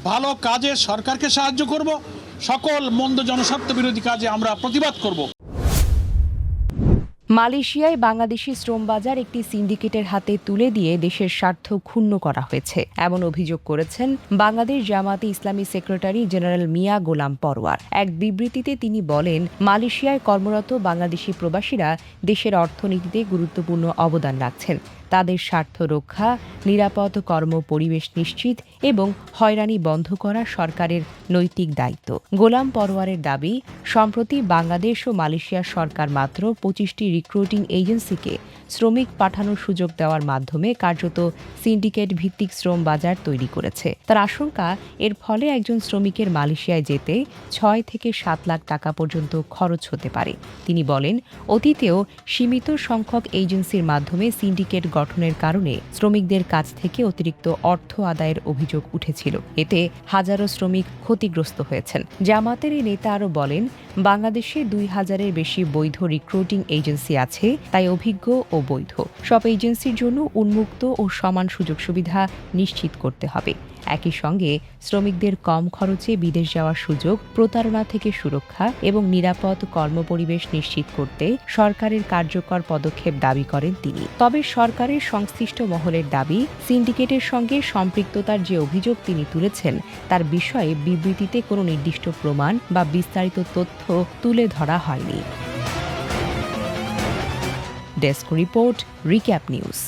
ভালো কাজে সরকারকে সাহায্য করব, সকল মন্দ জনস্বার্থ বিরোধী কাজে আমরা প্রতিবাদ করব। মালয়েশিয়ায় বাংলাদেশি শ্রম বাজার একটি সিন্ডিকেটের হাতে তুলে দিয়ে দেশের স্বার্থ ক্ষুণ্ণ করা হয়েছে, এমন অভিযোগ করেছেন বাংলাদেশ জামায়াতে ইসলামী সেক্রেটারি জেনারেল মিয়া গোলাম পরোয়ার। এক বিবৃতিতে তিনি বলেন, মালয়েশিয়ায় কর্মরত বাংলাদেশি প্রবাসীরা দেশের অর্থনীতিতে গুরুত্বপূর্ণ অবদান রাখছেন। তাদের স্বার্থ রক্ষা, নিরাপদ কর্ম পরিবেশ নিশ্চিত এবং হয়রানি বন্ধ করা সরকারের নৈতিক দায়িত্ব। গোলাম পরোয়ারের দাবি, সম্প্রতি বাংলাদেশ ও মালয়েশিয়ার সরকার মাত্র ২৫টি রিক্রুটিং এজেন্সিকে শ্রমিক পাঠানোর সুযোগ দেওয়ার মাধ্যমে কার্যত সিন্ডিকেট ভিত্তিক শ্রম বাজার তৈরি করেছে। তার আশঙ্কা, এর ফলে একজন শ্রমিকের মালয়েশিয়ায় যেতে ৬ থেকে ৭ লাখ টাকা পর্যন্ত খরচ হতে পারে। তিনি বলেন, অতীতেও সীমিত সংখ্যক এজেন্সির মাধ্যমে সিন্ডিকেট গঠনের কারণে শ্রমিকদের কাছ থেকে অতিরিক্ত অর্থ আদায়ের অভিযোগ উঠেছিল। এতে হাজারো শ্রমিক ক্ষতিগ্রস্ত হয়েছেন। জামাতের এই নেতা আরও বলেন, বাংলাদেশে ২,০০০-এর বেশি বৈধ রিক্রুটিং এজেন্সি আছে, তাই অভিজ্ঞ ও বৈধ সব এজেন্সির জন্য উন্মুক্ত ও সমান সুযোগ সুবিধা নিশ্চিত করতে হবে। একই সঙ্গে শ্রমিকদের কম খরচে বিদেশ যাওয়ার সুযোগ, প্রতারণা থেকে সুরক্ষা এবং নিরাপদ কর্মপরিবেশ নিশ্চিত করতে সরকারের কার্যকর পদক্ষেপ দাবি করেন তিনি। তবে সরকারের সংশ্লিষ্ট মহলের দাবি, সিন্ডিকেটের সঙ্গে সম্পৃক্ততার যে অভিযোগ তিনি তুলেছেন তার বিষয়ে বিবৃতিতে কোনো নির্দিষ্ট প্রমাণ বা বিস্তারিত তথ্য তুলে ধরা হয়নি। Desk report, recap news.